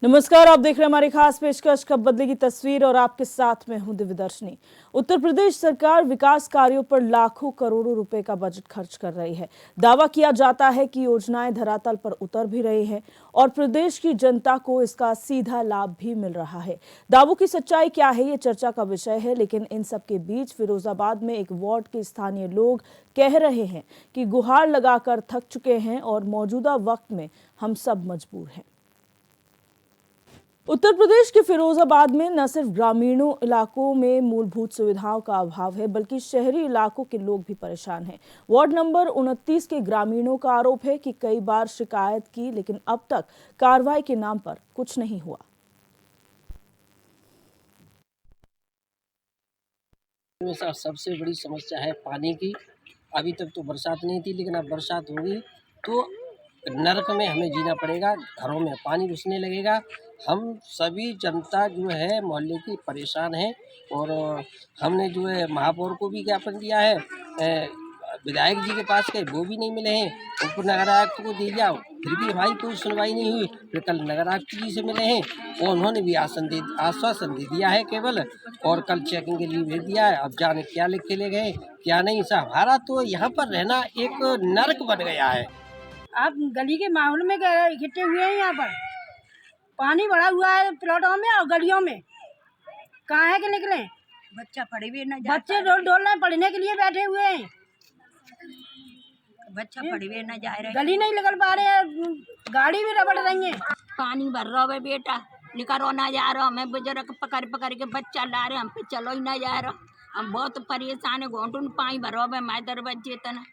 नमस्कार, आप देख रहे हैं हमारी खास पेशकश कब बदलेगी तस्वीर और आपके साथ में हूं दिव्यदर्शनी। उत्तर प्रदेश सरकार विकास कार्यों पर लाखों करोड़ों रुपए का बजट खर्च कर रही है। दावा किया जाता है कि योजनाएं धरातल पर उतर भी रही हैं और प्रदेश की जनता को इसका सीधा लाभ भी मिल रहा है। दावों की सच्चाई क्या है, ये चर्चा का विषय है, लेकिन इन सब के बीच फिरोजाबाद में एक वार्ड के स्थानीय लोग कह रहे हैं कि गुहार लगाकर थक चुके हैं और मौजूदा वक्त में हम सब मजबूर हैं। उत्तर प्रदेश के फिरोजाबाद में न सिर्फ ग्रामीणों इलाकों में मूलभूत सुविधाओं का अभाव है, बल्कि शहरी इलाकों के लोग भी परेशान हैं। वार्ड नंबर 29 के ग्रामीणों का आरोप है कि कई बार शिकायत की, लेकिन अब तक कार्रवाई के नाम पर कुछ नहीं हुआ। सबसे बड़ी समस्या है पानी की। अभी तक तो बरसात नहीं थी, लेकिन अब बरसात होगी तो नरक में हमें जीना पड़ेगा। घरों में पानी घुसने लगेगा। हम सभी जनता जो है मोहल्ले की परेशान है और हमने जो है महापौर को भी ज्ञापन दिया है, विधायक जी के पास गए, वो भी नहीं मिले हैं। उनको नगर आयुक्त को दे जाओ, फिर भी हमारी कोई सुनवाई नहीं हुई। फिर कल नगर आयुक्त जी से मिले हैं और उन्होंने भी आश्वासन दे दिया है केवल, और कल चेकिंग के लिए भेज दिया है। अब जाने क्या लिख के ले गए क्या नहीं। साहब हमारा तो यहाँ पर रहना एक नरक बन गया है। आप गली के माहौल में इकट्ठे हुए हैं। यहाँ पर पानी भरा हुआ है प्लॉटों में और गलियों में। कहाँ है कि निकले? बच्चा पढ़े भी ना, बच्चे डोल रहे, पढ़ने के लिए बैठे हुए हैं। बच्चा पढ़े भी ना जा रहे, गली नहीं निकल पा रहे हैं, गाड़ी भी रबड़ रही है। पानी भर रहा है बेटा, निकलो ना जा रहा। मैं बुजुर्ग पकड़ पकड़ के बच्चा ला रहे, हम पे चलो ही ना जा रहा। हम बहुत परेशान है, घोंटुन पानी भरो है मायदर बच्चे तना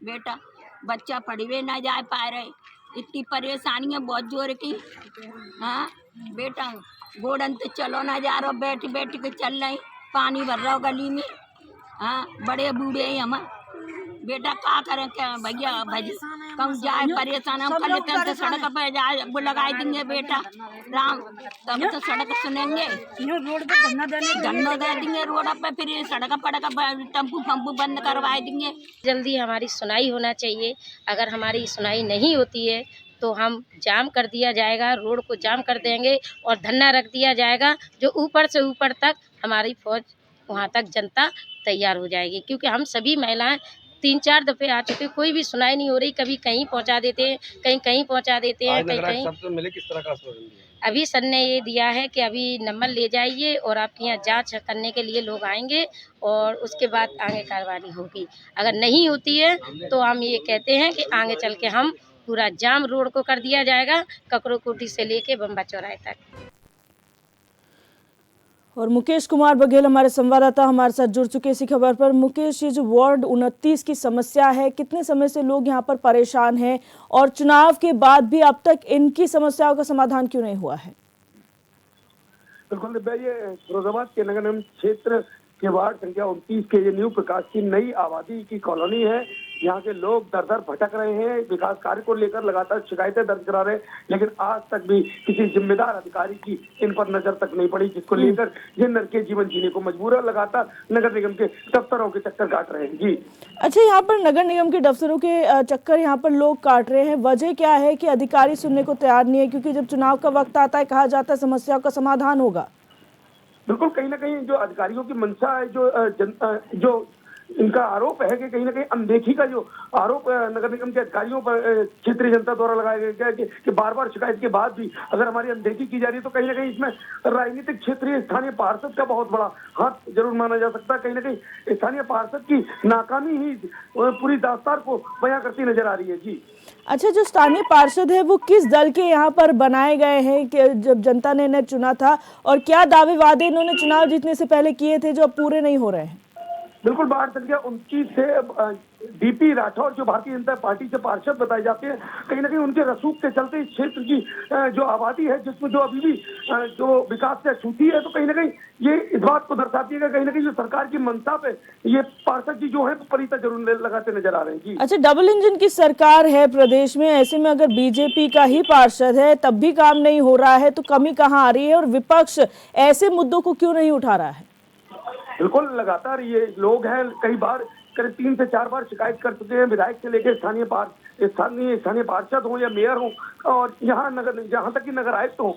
बेटा, बच्चा पढ़े भी ना जा पा रहे। इतनी परेशानी है बहुत जोर की। हाँ बेटा, गोड़न तो चलो ना जा रहा, बैठ बैठ के चल रहे, पानी भर रहा गली में। हाँ बड़े बूढ़े हैं हम बेटा, क्या करें क्या भैया भाजी, कम जाए परेशान। हम कल तो सड़क पर जाए वो लगाए देंगे बेटा राम, तब तो सड़क सुनेंगे। रोड पे धरना दे देंगे रोड पे, फिर सड़क पड़क टम्पू फम्पू बंद करवाए देंगे। जल्दी हमारी सुनाई होना चाहिए। अगर हमारी सुनाई नहीं होती है तो हम जाम कर दिया जाएगा, रोड को जाम कर देंगे और धरना रख दिया जाएगा, जो ऊपर से ऊपर तक हमारी फौज वहाँ तक जनता तैयार हो जाएगी। क्योंकि हम सभी महिलाएं 3-4 दफ़े आ चुके, कोई भी सुनाई नहीं हो रही। कभी कहीं पहुँचा देते हैं, कहीं कहीं पहुँचा देते हैं, कहीं कहीं। सबसे मिले किस तरह का आश्वासन दिया? अभी सर ने ये दिया है कि अभी नंबर ले जाइए और आपके यहाँ जांच करने के लिए लोग आएंगे और उसके बाद आगे कार्रवाई होगी। अगर नहीं होती है तो हम ये कहते हैं कि आगे चल के हम पूरा जाम रोड को कर दिया जाएगा, ककरो कोठी से लेके बम्बा चौराहे तक। और मुकेश कुमार बघेल हमारे संवाददाता हमारे साथ जुड़ चुके इसी खबर पर। मुकेश, ये जो वार्ड 29 की समस्या है, कितने समय से लोग यहाँ पर परेशान हैं और चुनाव के बाद भी अब तक इनकी समस्याओं का समाधान क्यों नहीं हुआ है? बिल्कुल, ये फिरोजाबाद के नगर निगम क्षेत्र के वार्ड संख्या 29 के ये न्यू प्रकाश की नई आबादी की कॉलोनी है। यहाँ के लोग दर दर भटक रहे हैं, विकास कार्य को लेकर लगातार शिकायतें दर्ज करा रहे हैं, लेकिन आज तक भी किसी जिम्मेदार अधिकारी की इन पर नजर तक नहीं पड़ी, जिसको लेकर ये नरकीय जीवन जीने को मजबूर है। लगातार नगर निगम के दफ्तरों के चक्कर काट रहे हैं। जी अच्छा, यहाँ पर नगर निगम के दफ्तरों के चक्कर यहाँ पर लोग काट रहे हैं, वजह क्या है कि अधिकारी सुनने को तैयार नहीं है? क्योंकि जब चुनाव का वक्त आता है कहा जाता है समस्याओं का समाधान होगा। बिल्कुल, कहीं ना कहीं जो अधिकारियों की मंशा है, जो इनका आरोप है कि कहीं ना कहीं अनदेखी का जो आरोप नगर निगम के अधिकारियों पर क्षेत्रीय जनता द्वारा लगाया गया है कि बार बार शिकायत के बाद भी अगर हमारी अनदेखी की जा रही है, तो कहीं ना कहीं इसमें राजनीतिक क्षेत्रीय स्थानीय पार्षद का बहुत बड़ा हाथ जरूर माना जा सकता है। कहीं ना कहीं स्थानीय पार्षद की नाकामी ही पूरी दास्तार को बयां करती नजर आ रही है। जी अच्छा, जो स्थानीय पार्षद है वो किस दल के यहाँ पर बनाए गए हैं कि जब जनता ने इन्हें चुना था, और क्या दावे वादे इन्होंने चुनाव जीतने से पहले किए थे जो अब पूरे नहीं हो रहे हैं? बिल्कुल, वार्ड संख्या 29 से डीपी राठौर जो भारतीय जनता पार्टी से पार्षद बताए जाते हैं, कहीं ना कहीं उनके रसूख के चलते इस क्षेत्र की जो आबादी है, जिसमें जो अभी भी जो विकास से छूटी है, तो कहीं ना कहीं ये इस बात को दर्शाती है कि कहीं ना कहीं जो सरकार की मंशा पे ये पार्षद जी जो है परिता जरूर लगाते नजर आ रहे हैं। जी अच्छा, डबल इंजन की सरकार है प्रदेश में, ऐसे में अगर बीजेपी का ही पार्षद है तब भी काम नहीं हो रहा है, तो कमी कहाँ आ रही है और विपक्ष ऐसे मुद्दों को क्यों नहीं उठा रहा है? बिल्कुल, लगातार ये लोग हैं, कई बार करीब 3 से 4 बार शिकायत कर चुके हैं, विधायक से लेकर स्थानीय पार्षद हो या मेयर हो और यहाँ तक कि नगर आयुक्त हो।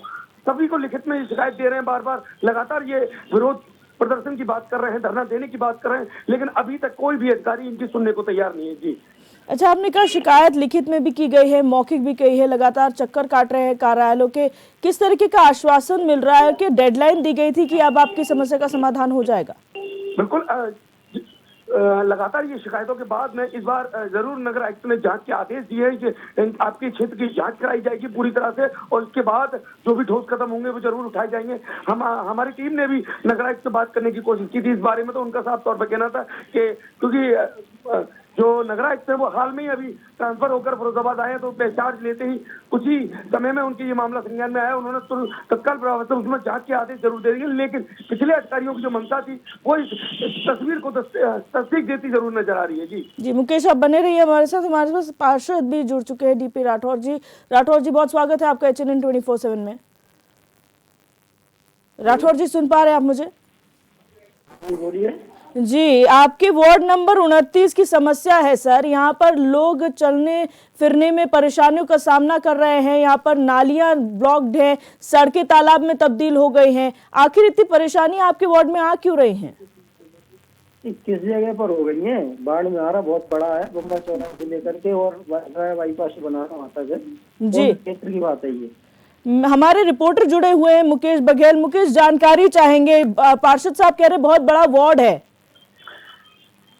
सभी को लिखित में ये शिकायत दे रहे हैं, बार बार लगातार ये विरोध प्रदर्शन की बात कर रहे हैं, धरना देने की बात कर रहे हैं, लेकिन अभी तक कोई भी अधिकारी इनकी सुनने को तैयार नहीं है। जी अच्छा, आपने कहा शिकायत लिखित में भी की गई है, मौखिक भी की है, लगातार चक्कर काट रहे हैं कार्यालयों के, किस तरीके का आश्वासन मिल रहा है कि डेडलाइन दी गई थी कि अब आपकी समस्या का समाधान हो जाएगा? बिल्कुल, लगातार ये शिकायतों के बाद में इस बार जरूर नगर आयुक्त ने जांच के आदेश दिए हैं कि आपके क्षेत्र की जांच कराई जाएगी पूरी तरह से, और उसके बाद जो भी ठोस कदम होंगे वो जरूर उठाए जाएंगे। हमारी टीम ने भी नगर आयुक्त से बात करने की कोशिश की थी इस बारे में, तो उनका साफ तौर पर कहना था कि क्योंकि जो नगर आयुक्त है वो हाल में ही अभी ट्रांसफर होकर फिरोजाबाद आए, तो चार्ज लेते ही कुछ ही समय में उनके ये मामला संज्ञान में आया, उन्होंने तत्काल प्रभाव से उसमें जांच के आदेश जरूर दे दिए, लेकिन पिछले अधिकारियों की जो मंशा थी वो इस तस्वीर को तस्दीक देती जरूर नजर आ रही है। जी मुकेश, आप बने रहिए हमारे साथ। हमारे पास पार्षद भी जुड़ चुके हैं, डीपी राठौर जी। राठौर जी, बहुत स्वागत है आपका HNN 24/7 में। राठौर जी, सुन पा रहे हैं आप मुझे? बोलिए। जी, आपके वार्ड नंबर 29 की समस्या है सर। यहाँ पर लोग चलने फिरने में परेशानियों का सामना कर रहे हैं, यहाँ पर नालियां ब्लॉक्ड हैं, सड़कें तालाब में तब्दील हो गई हैं। आखिर इतनी परेशानी आपके वार्ड में आ क्यों रही हैं? किस जगह पर हो गई है? बाढ़ में आ रहा बहुत बड़ा है, बम्बा चौराहे से लेकर के और बाईपास बनाना वहां तक है। जी, क्षेत्र की बात है ये। हमारे रिपोर्टर जुड़े हुए हैं मुकेश बघेल। मुकेश, जानकारी चाहेंगे, पार्षद साहब कह रहे बहुत बड़ा वार्ड है।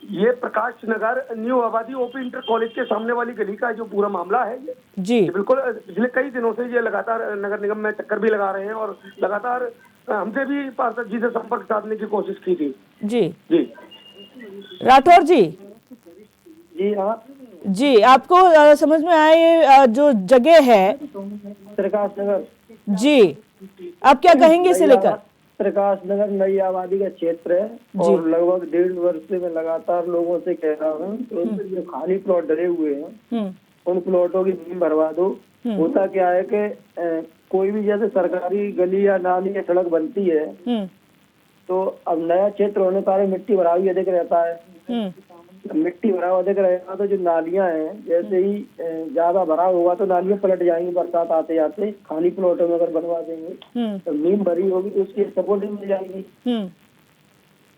ये प्रकाश नगर न्यू आबादी ओपी इंटर कॉलेज के सामने वाली गली का जो पूरा मामला है ये जी बिल्कुल पिछले कई दिनों से ये लगातार नगर निगम में चक्कर भी लगा रहे हैं, और लगातार हमसे भी पार्षद जी से संपर्क साधने की कोशिश की थी। जी जी राठौर जी। जी हाँ जी, आपको समझ में आए ये जो जगह है प्रकाश नगर? जी, आप क्या कहेंगे इसे लेकर? प्रकाश नगर नई आबादी का क्षेत्र है और लगभग 1.5 वर्ष से मैं लगातार लोगों से कह रहा हूँ तो जो खाली प्लॉट डरे हुए हैं उन प्लॉटों की नींव भरवा दो। होता क्या है कि कोई भी जैसे सरकारी गली या नाली या सड़क बनती है तो अब नया क्षेत्र होने के कारण मिट्टी भरा हुआ अधिक रहता है। मिट्टी भरा हुआ अधिक रहेगा तो जो नालियां हैं जैसे ही ज्यादा भरा होगा तो नालियां पलट जाएंगी बरसात आते आते। खाली प्लॉटों में अगर बनवा देंगे तो नींव भरी होगी तो उसकी सपोर्ट मिल जाएगी।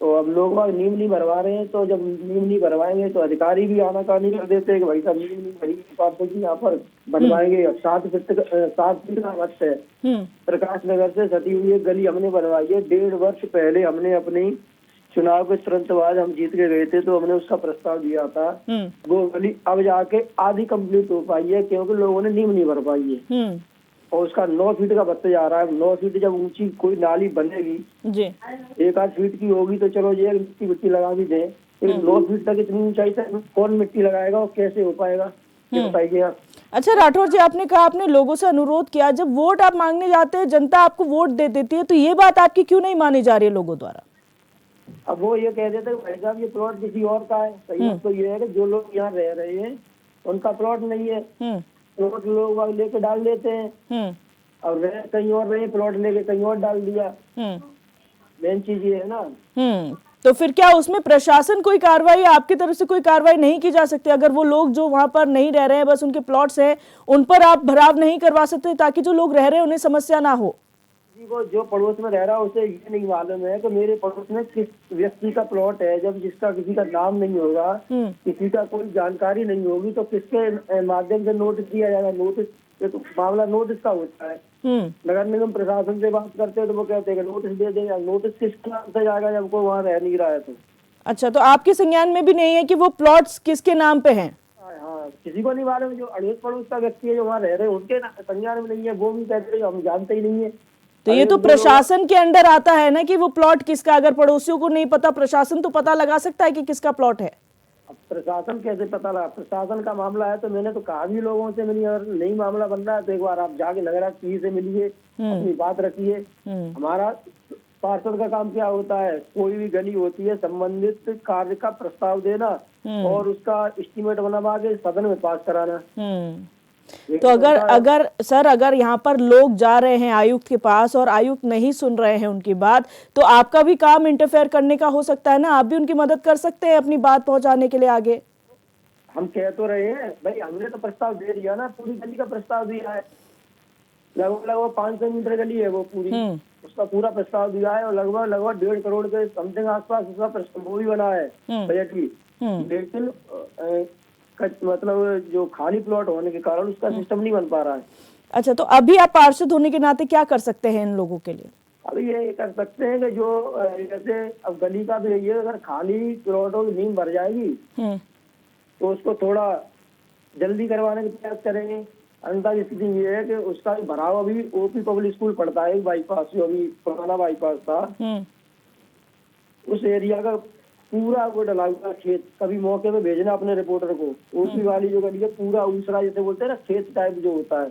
तो अब लोग नींव नहीं भरवा रहे हैं, तो जब नींव नहीं भरवाएंगे तो अधिकारी भी आनाकानी कर देते हैं कि भाई साहब नींव नहीं भरी, यहाँ पर बनवाएंगे। 7 फीट का वक्त है, प्रकाश नगर से सटी हुई एक गली हमने बनवाई है। 1.5 वर्ष पहले हमने अपनी चुनाव के तुरंत बाद हम जीत के गए थे तो हमने उसका प्रस्ताव दिया था। वो गली अब जाके आधी कंप्लीट हो पाई है क्योंकि लोगों ने नींव नहीं भर पाई है और उसका 9 फीट का बत्ते जा रहा है। 9 फीट जब ऊंची कोई नाली बनेगी जी 1-8 फीट की होगी तो चलो ये मिट्टी लगा भी दे, लेकिन 9 फीट तक इतनी ऊंचाई तक कौन मिट्टी लगाएगा और कैसे हो पाएगा ये बताइए आप। अच्छा राठौर जी, आपने कहा आपने लोगों से अनुरोध किया, जब वोट आप मांगने जाते हैं जनता आपको वोट दे देती है तो ये बात आपकी क्यों नहीं मानी जा रही है लोगों द्वारा? अब वो ये कह देते भाई साहब ये प्लॉट किसी और का है। सही तो ये है कि जो लोग यहाँ रह रहे हैं उनका प्लॉट नहीं है, प्लॉट लोग लेके डाल देते हैं और रह कहीं और रहे, प्लॉट लेके कहीं और डाल दिया। मेन चीज ये है ना। तो फिर क्या उसमें प्रशासन कोई कार्रवाई, आपकी तरफ से कोई कार्रवाई नहीं की जा सकती? अगर वो लोग जो वहां पर नहीं रह रहे हैं बस उनके प्लॉट्स हैं उन पर आप भराव नहीं करवा सकते ताकि जो लोग रह रहे हैं उन्हें समस्या ना हो? वो जो पड़ोस में रह रहा है उसे ये नहीं मालूम है कि मेरे पड़ोस में किस व्यक्ति का प्लॉट है। जब जिसका किसी का नाम नहीं होगा, किसी का कोई जानकारी नहीं होगी तो किसके माध्यम से नोटिस दिया जाएगा? नोटिस तो मामला नोटिस का होता है। नगर निगम प्रशासन से बात करते हैं तो वो कहते हैं नोटिस दे देंगे। नोटिस किस नाम से जाएगा जब कोई वहाँ रह नहीं रहा है तो? अच्छा, तो आपके संज्ञान में भी नहीं है कि वो प्लॉट्स किसके नाम पे हैं? हाँ, किसी को नहीं मालूम। जो अड़ोस पड़ोस का व्यक्ति है जो वहाँ रह रहे हैं उनके संज्ञान में नहीं है, वो भी कहते हैं हम जानते ही नहीं है। तो ये तो प्रशासन के अंडर आता है ना कि वो प्लॉट किसका, अगर पड़ोसियों को नहीं पता प्रशासन तो पता लगा सकता है कि किसका प्लॉट है। अब प्रशासन कैसे पता लगा? प्रशासन का मामला है तो मैंने तो कहा भी लोगों से मिली, अगर नहीं मामला बन रहा है तो एक बार आप जाके नगर आयुक्त से मिलिए, अपनी बात रखिए। हमारा पार्षद का काम क्या होता है, कोई भी गली होती है संबंधित कार्य का प्रस्ताव देना और उसका एस्टीमेट बनवा के सदन में पास कराना। तो अगर यहाँ पर लोग जा रहे हैं आयुक्त के पास और आयुक्त नहीं सुन रहे हैं उनकी बात, तो आपका भी काम इंटरफेयर करने का हो सकता है ना? आप भी उनकी मदद कर सकते हैं अपनी बात पहुंचाने के लिए आगे। हम कह तो रहे हैं भाई, हमने तो प्रस्ताव दे दिया ना, पूरी गली का प्रस्ताव दिया है। लगभग 500 मीटर गली है वो पूरी। उसका पूरा प्रस्ताव दिया है और लगभग 1.5 करोड़ के समथिंग आसपास उसका प्रस्ताव भी बना है बजट की। लेकिन मतलब जो खाली प्लॉट होने के कारण उसका सिस्टम नहीं बन पा रहा है। अच्छा, तो अभी आप पार्षद होने के नाते क्या कर सकते हैं इन लोगों के लिए? अभी ये कर सकते हैं कि जो जैसे अब गली का तो यही है, अगर खाली प्लॉटों की नींव भर जाएगी तो उसको थोड़ा जल्दी करवाने का प्रयास करेंगे। अन्यथा स्थिति ये है कि उसका भराव अभी ओपी पब्लिक स्कूल पड़ता है बाईपास, जो अभी पुराना बाईपास था, उस एरिया का पूरा वो डला हुआ खेत। कभी मौके पे भेजना अपने रिपोर्टर को, ओपी वाली जो गली है पूरा ऊसरा जैसे बोलते हैं ना, खेत टाइप जो होता है,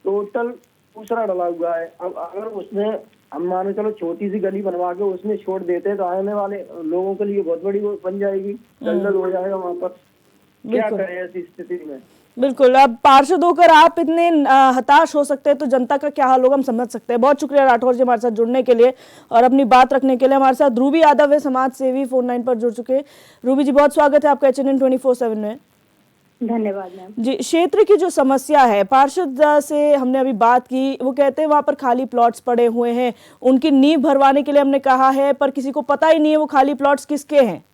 टोटल ऊसरा डला हुआ है। अब अगर उसमें हम मानो चलो छोटी सी गली बनवा के उसमें छोड़ देते तो आने वाले लोगों के लिए बहुत बड़ी वो बन जाएगी, दलदल हो जाएगा वहाँ पर। क्या करें ऐसी स्थिति में? बिल्कुल, अब पार्षद होकर आप इतने हताश हो सकते हैं तो जनता का क्या हाल होगा हम समझ सकते हैं। बहुत शुक्रिया राठौर जी हमारे साथ जुड़ने के लिए और अपनी बात रखने के लिए। हमारे साथ रूबी यादव है, समाज सेवी, फोन लाइन पर जुड़ चुके हैं। रूबी जी, बहुत स्वागत है आपका HNN 24/7 में। धन्यवाद मैम जी, क्षेत्र की जो समस्या है, पार्षद से हमने अभी बात की, वो कहते हैं वहां पर खाली प्लॉट्स पड़े हुए हैं, उनकी नींव भरवाने के लिए हमने कहा है, पर किसी को पता ही नहीं है वो खाली प्लॉट्स किसके हैं।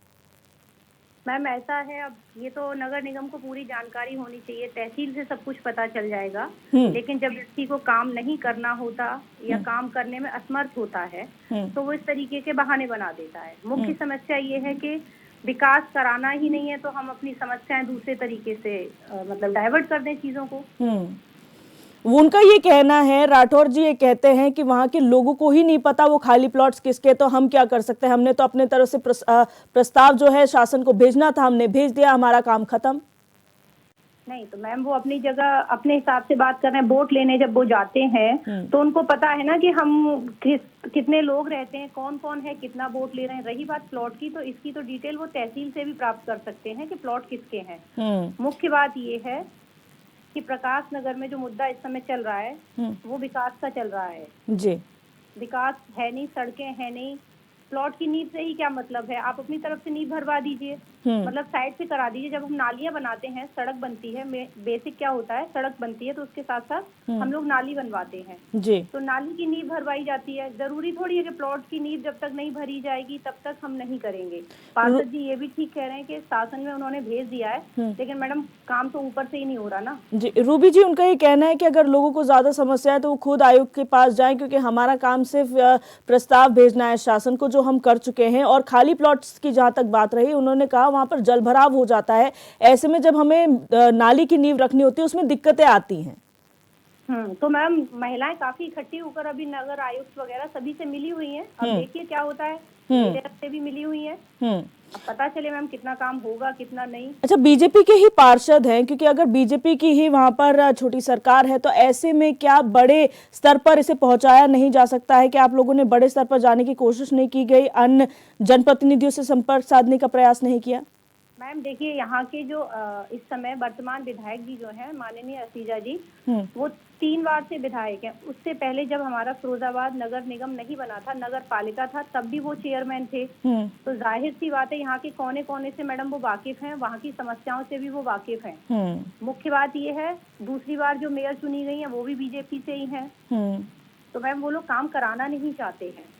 मैम ऐसा है, अब ये तो नगर निगम को पूरी जानकारी होनी चाहिए, तहसील से सब कुछ पता चल जाएगा। लेकिन जब व्यक्ति को काम नहीं करना होता या काम करने में असमर्थ होता है तो वो इस तरीके के बहाने बना देता है। मुख्य समस्या ये है कि विकास कराना ही नहीं है तो हम अपनी समस्याएं दूसरे तरीके से मतलब डाइवर्ट कर दें चीजों को। उनका ये कहना है, राठौर जी ये कहते हैं कि वहाँ के लोगों को ही नहीं पता वो खाली प्लॉट्स किसके, तो हम क्या कर सकते हैं, हमने तो अपने तरफ से प्रस्ताव जो है शासन को भेजना था, हमने भेज दिया, हमारा काम खत्म। नहीं तो मैम वो अपनी जगह अपने हिसाब से बात कर रहे हैं। वोट लेने जब वो जाते हैं तो उनको पता है ना कि हम कितने लोग रहते हैं, कौन कौन है, कितना वोट ले रहे हैं। रही बात प्लॉट की, तो इसकी तो डिटेल वो तहसील से भी प्राप्त कर सकते हैं कि प्लॉट किसके हैं। मुख्य बात ये है कि प्रकाश नगर में जो मुद्दा इस समय चल रहा है वो विकास का चल रहा है जी। विकास है नहीं, सड़कें है नहीं, प्लॉट की नींव से ही क्या मतलब है। आप अपनी तरफ से नींव भरवा दीजिए, मतलब साइड से करा दीजिए। जब हम नालियां बनाते हैं, सड़क बनती है, बेसिक क्या होता है, सड़क बनती है तो उसके साथ साथ हम लोग नाली बनवाते हैं जी। तो नाली की नींव भरवाई जाती है। जरूरी थोड़ी है कि प्लॉट की नींव जब तक नहीं भरी जाएगी तब तक हम नहीं करेंगे। पार्षद जी ये भी ठीक कह रहे हैं कि शासन में उन्होंने भेज दिया है, लेकिन मैडम काम तो ऊपर से ही नहीं हो रहा ना। जी, रूबी जी, उनका ये कहना है कि अगर लोगों को ज्यादा समस्या है तो वो खुद आयुक्त के पास जाएं, क्योंकि हमारा काम सिर्फ प्रस्ताव भेजना है शासन को, जो हम कर चुके हैं। और खाली प्लॉट्स की जहां तक बात रही, उन्होंने कहा वहां पर जलभराव हो जाता है, ऐसे में जब हमें नाली की नींव रखनी होती है उसमें दिक्कतें आती हैं। तो मैम महिलाएं काफी इकट्ठी होकर अभी नगर आयुक्त वगैरह सभी से मिली हुई हैं। अब देखिए क्या होता है, मेरे से भी मिली हुई हैं। अब पता चले मैम कितना काम होगा कितना नहीं। अच्छा, बीजेपी के ही पार्षद हैं, क्योंकि अगर बीजेपी की ही वहां पर छोटी सरकार है तो ऐसे में क्या बड़े स्तर पर इसे पहुंचाया नहीं जा सकता है? कि आप लोगों ने बड़े स्तर पर जाने की कोशिश नहीं की गई, अन्य जनप्रतिनिधियों से संपर्क साधने का प्रयास नहीं किया? मैम देखिए, यहाँ के जो इस समय वर्तमान विधायक जी जो हैं, माननीय असीजा जी, वो 3 बार से विधायक हैं। उससे पहले जब हमारा फिरोजाबाद नगर निगम नहीं बना था, नगर पालिका था, तब भी वो चेयरमैन थे। तो जाहिर सी बात है यहाँ के कोने कोने से मैडम वो वाकिफ हैं, वहाँ की समस्याओं से भी वो वाकिफ हैं। मुख्य बात ये है, दूसरी बार जो मेयर चुनी गई है वो भी बीजेपी से ही है। तो मैम वो लोग काम कराना नहीं चाहते हैं।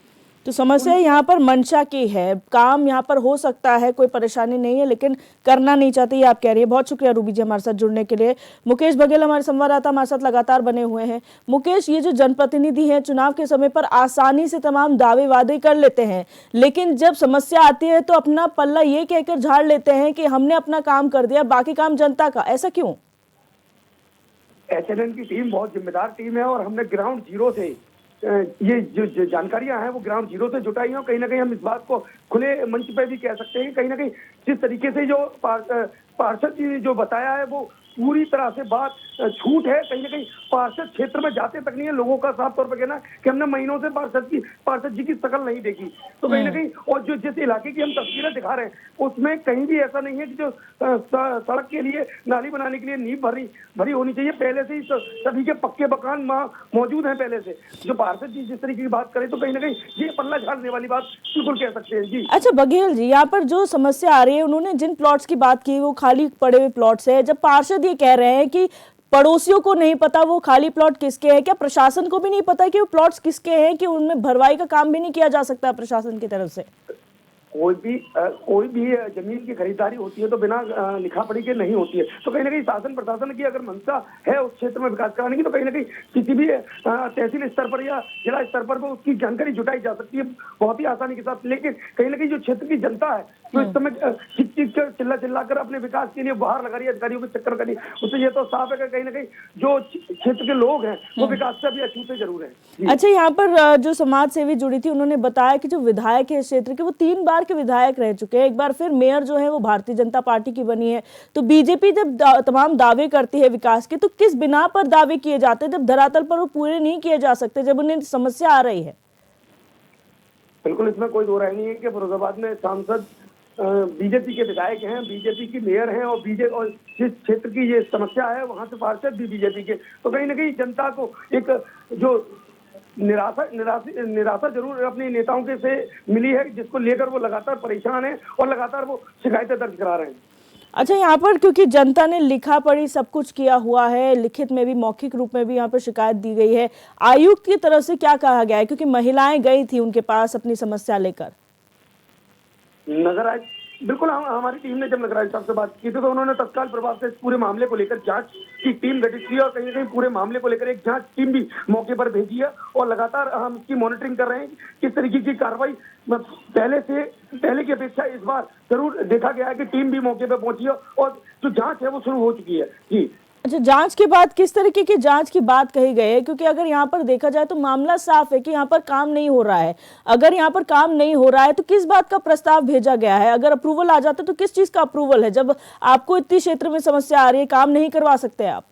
तो समस्या यहाँ पर मंशा की है, काम यहाँ पर हो सकता है, कोई परेशानी नहीं है, लेकिन करना नहीं चाहते, ये आप कह रही है। बहुत शुक्रिया रूबी जी हमारे साथ जुड़ने के लिए। मुकेश बघेल हमारे संवाददाता हमारे साथ लगातार बने हुए हैं। मुकेश, ये जो जनप्रतिनिधि हैं चुनाव के समय पर आसानी से तमाम दावे वादे कर लेते हैं, लेकिन जब समस्या आती है तो अपना पल्ला ये कहकर झाड़ लेते हैं कि हमने अपना काम कर दिया, बाकी काम जनता का। ऐसा क्यों? HNN की टीम बहुत जिम्मेदार टीम है और हमने ग्राउंड जीरो से ये जो जानकारियां हैं वो ग्राउंड जीरो से जुटाई हैं। कहीं ना कहीं हम इस बात को खुले मंच पे भी कह सकते हैं कि कहीं ना कहीं जिस तरीके से जो पार्षद जी जो बताया है वो पूरी तरह से बात झूठ है। कहीं ना कहीं पार्षद क्षेत्र में जाते तक नहीं है, लोगों का साफ तौर पर कहना कि हमने महीनों से पार्षद जी की शकल नहीं देखी। तो कहीं ना कहीं और जो जिस इलाके की हम तस्वीरें दिखा रहे हैं उसमें कहीं भी ऐसा नहीं है कि जो सड़क के लिए, नाली बनाने के लिए नींव भरी होनी चाहिए। पहले से ही सभी के पक्के मकान मौजूद हैं पहले से। जो पार्षद जी जिस तरीके की बात करें तो कहीं ना कहीं ये पल्ला झाड़ने वाली बात बिल्कुल कह सकते हैं जी। अच्छा बघेल जी, यहाँ पर जो समस्या आ रही है, उन्होंने जिन प्लॉट्स की बात की वो खाली पड़े हुए प्लॉट्स है। जब पार्षद ये कह रहे हैं कि पड़ोसियों को नहीं पता वो खाली प्लॉट किसके हैं, क्या प्रशासन को भी नहीं पता कि वो प्लॉट्स किसके हैं, कि उनमें भरवाई का काम भी नहीं किया जा सकता प्रशासन की तरफ से? कोई भी जमीन की खरीदारी होती है तो बिना लिखा पढ़ी के नहीं होती है। तो कहीं ना कहीं शासन प्रशासन की अगर मंशा है उस क्षेत्र में विकास कराने की, तो कहीं ना कहीं किसी भी तहसील स्तर पर या जिला स्तर पर तो उसकी जानकारी जुटाई जा सकती है बहुत ही आसानी के साथ। लेकिन कहीं ना कहीं जो क्षेत्र की जनता है जो इस समय चिल्ला कर अपने विकास के लिए बाहर लगा रही है, अधिकारियों के चक्कर करी, उससे ये तो साफ है कि कहीं ना कहीं जो क्षेत्र के लोग हैं वो विकास से भी अछूते जरूर है। अच्छा, यहाँ पर जो समाज सेवी जुड़ी थी उन्होंने बताया कि जो विधायक है इस क्षेत्र के वो 3 बार के विधायक रह चुके हैं, एक बार फिर मेयर जो है वो भारतीय जनता पार्टी की बनी है। तो बीजेपी जब तमाम दावे करती है विकास के, तो किस बिना पर दावे किए जाते हैं जब धरातल पर वो पूरे नहीं किए जा सकते, जब उन्हें समस्या आ रही है? बिल्कुल, इसमें कोई दो राय नहीं है कि फिरोजाबाद में सांसद बीजेपी के विधायक हैं, बीजेपी की मेयर हैं, और और जिस क्षेत्र की ये समस्या है वहां से पार्षद भी बीजेपी के। तो कहीं ना कहीं जनता को एक जो निराशा जरूर अपने नेताओं के से मिली है, जिसको लेकर वो लगातार परेशान है और लगातार वो शिकायतें दर्ज करा रहे हैं। अच्छा, यहाँ पर क्योंकि जनता ने लिखा पढ़ी सब कुछ किया हुआ है, लिखित में भी मौखिक रूप में भी यहाँ पर शिकायत दी गई है, आयुक्त की तरफ से क्या कहा गया है? क्योंकि महिलाएं गई थी उनके पास अपनी समस्या लेकर। नगर आयुक्त, बिल्कुल, हमारी टीम ने जब नगर आयुक्त साहब से बात की थी तो उन्होंने तत्काल प्रभाव से इस पूरे मामले को लेकर जांच की टीम गठित की और कहीं ना कहीं पूरे मामले को लेकर एक जांच टीम भी मौके पर भेजी है और लगातार हम इसकी मॉनिटरिंग कर रहे हैं। किस तरीके की कार्रवाई पहले की अपेक्षा इस बार जरूर देखा गया है कि टीम भी मौके पर पहुंची है और जो जांच है वो शुरू हो चुकी है। जी, अच्छा, जांच के बाद किस तरीके की जांच की बात कही गई है? क्योंकि अगर यहाँ पर देखा जाए तो मामला साफ है कि यहाँ पर काम नहीं हो रहा है। अगर यहाँ पर काम नहीं हो रहा है तो किस बात का प्रस्ताव भेजा गया है? अगर अप्रूवल आ जाता तो किस चीज का अप्रूवल है? जब आपको इतनी क्षेत्र में समस्या आ रही है, काम नहीं करवा सकते आप?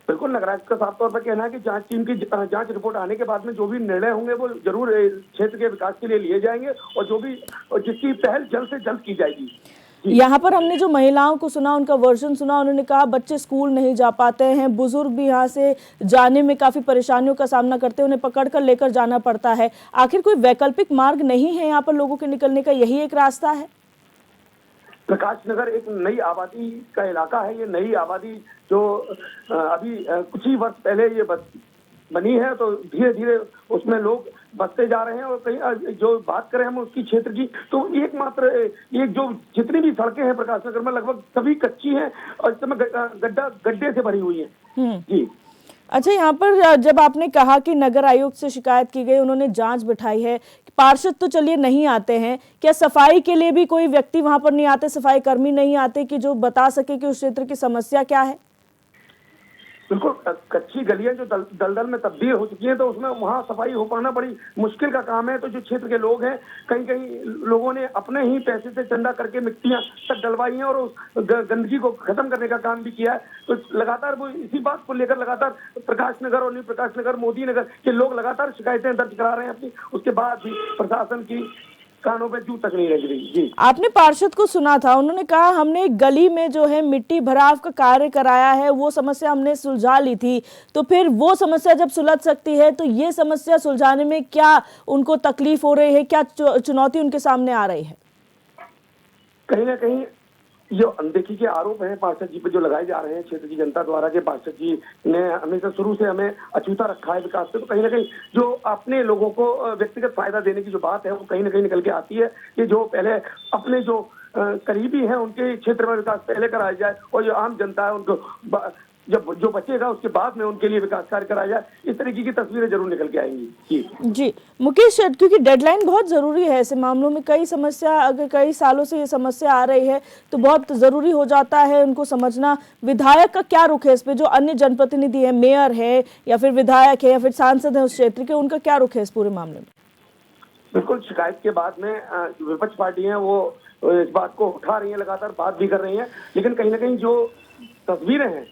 बिल्कुल, नगर आयुक्त का साफ तौर पर कहना है कि जांच टीम की जांच रिपोर्ट आने के बाद में जो भी निर्णय होंगे वो जरूर क्षेत्र के विकास के लिए लिए जाएंगे और जिसकी पहल जल्द से जल्द की जाएगी। यहाँ पर हमने जो महिलाओं को सुना, उनका वर्जन सुना, उन्होंने कहा बच्चे स्कूल नहीं जा पाते हैं, बुजुर्ग भी यहाँ से जाने में काफी परेशानियों का सामना करते हैं, उन्हें पकड़ कर लेकर जाना पड़ता है। आखिर कोई वैकल्पिक मार्ग नहीं है यहाँ पर लोगों के निकलने का? यही एक रास्ता है? प्रकाश नगर एक नई आबादी का इलाका है। ये नई आबादी जो अभी कुछ ही वर्ष पहले ये बनी है, तो धीरे धीरे उसमें लोग बसते जा रहे हैं और कहीं जो बात करें हम उसकी क्षेत्र की, तो एकमात्र एक जो जितनी भी सड़कें हैं प्रकाश नगर में लगभग सभी कच्ची हैं और इस समय गड्ढे से भरी हुई हैं। जी, अच्छा, यहाँ पर जब आपने कहा कि नगर आयुक्त से शिकायत की गई, उन्होंने जांच बिठाई है, पार्षद तो चलिए नहीं आते हैं, क्या सफाई के लिए भी कोई व्यक्ति वहां पर नहीं आते, सफाई कर्मी नहीं आते कि जो बता सके कि उस क्षेत्र की समस्या क्या है? बिल्कुल, कच्ची गलियां जो दलदल में तब्दील हो चुकी हैं तो उसमें वहां सफाई हो पाना बड़ी मुश्किल का काम है। तो जो क्षेत्र के लोग हैं, कहीं लोगों ने अपने ही पैसे से चंदा करके मिट्टियां तक डलवाई हैं और उस गंदगी को खत्म करने का काम भी किया है। तो लगातार वो इसी बात को लेकर लगातार प्रकाश नगर और न्यू प्रकाश नगर, मोदी नगर के लोग लगातार शिकायतें दर्ज करा रहे हैं अपनी। उसके बाद भी प्रशासन की कानों पे जू तक नहीं लग रही। जी, आपने पार्षद को सुना था, उन्होंने कहा हमने एक गली में जो है मिट्टी भराव का कार्य कराया है, वो समस्या हमने सुलझा ली थी। तो फिर वो समस्या जब सुलझ सकती है तो ये समस्या सुलझाने में क्या उनको तकलीफ हो रही है, क्या चुनौती उनके सामने आ रही है? कहीं ना कहीं जो अनदेखी के आरोप हैं पार्षद जी पर जो लगाए जा रहे हैं क्षेत्र की जनता द्वारा के पार्षद जी ने हमेशा शुरू से हमें अछूता रखा है विकास से, तो कहीं ना कहीं जो अपने लोगों को व्यक्तिगत फायदा देने की जो बात है वो कहीं ना कहीं निकल के आती है कि जो पहले अपने जो करीबी हैं उनके क्षेत्र में विकास पहले कराया जाए और जो आम जनता है उनको जब जो बचेगा उसके बाद में उनके लिए विकास कार्य कराया जाए। इस तरीके की तस्वीरें जरूर निकल के आएंगी। जी मुकेश, क्योंकि डेडलाइन बहुत जरूरी है ऐसे मामलों में, कई समस्या अगर कई सालों से ये समस्या आ रही है तो बहुत जरूरी हो जाता है उनको समझना। विधायक का क्या रुख है इस पे? जो अन्य जनप्रतिनिधि है, मेयर है या फिर विधायक है या फिर सांसद है उस क्षेत्र के, उनका क्या रुख है इस पूरे मामले में? बिल्कुल, शिकायत के बाद में विपक्ष पार्टी है वो इस बात को उठा रही है, लगातार बात भी कर रही है, लेकिन कहीं ना कहीं जो तस्वीरें हैं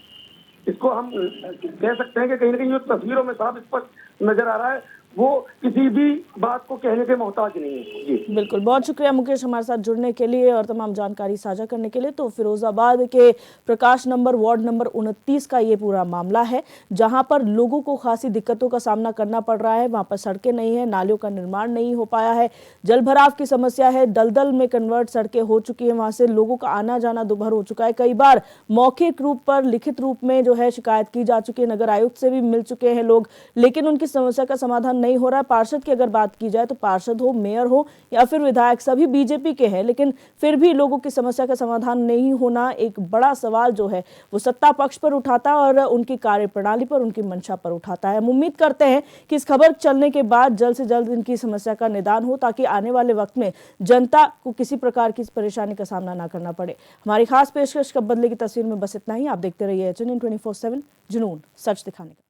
इसको हम कह सकते हैं कि कहीं ना कहीं जो तस्वीरों में साफ स्पष्ट नजर आ रहा है वो किसी भी बात को कहने के मोहताज नहीं है। जी बिल्कुल, बहुत शुक्रिया मुकेश हमारे साथ जुड़ने के लिए और तमाम जानकारी साझा करने के लिए। तो फिरोजाबाद के प्रकाश नंबर वार्ड नंबर 29 का ये पूरा मामला है, जहां पर लोगों को खासी दिक्कतों का सामना करना पड़ रहा है। वहां पर सड़कें नहीं है, नालियों का निर्माण नहीं हो पाया है, जल भराव की समस्या है, दलदल में कन्वर्ट सड़कें हो चुकी है, वहां से लोगों का आना जाना दुभर हो चुका है। कई बार मौखिक रूप पर, लिखित रूप में जो है शिकायत की जा चुकी है, नगर आयुक्त से भी मिल चुके हैं लोग, लेकिन उनकी समस्या का समाधान नहीं हो रहा है। पार्षद की अगर बात की जाए तो पार्षद हो, मेयर हो या फिर विधायक, सभी बीजेपी के हैं, लेकिन फिर भी लोगों की समस्या का समाधान नहीं होना एक बड़ा सवाल जो है वो सत्ता पक्ष पर उठाता है और उनकी कार्यप्रणाली पर, उनकी मंशा पर उठाता है। हम उम्मीद करते हैं कि इस खबर चलने के बाद जल्द से जल्द इनकी समस्या का निदान हो, ताकि आने वाले वक्त में जनता को किसी प्रकार की परेशानी का सामना ना करना पड़े। हमारी खास पेशकश कब बदले की तस्वीर में बस इतना ही। आप देखते रहिए HNN 24/7, जुनून सच दिखाने का।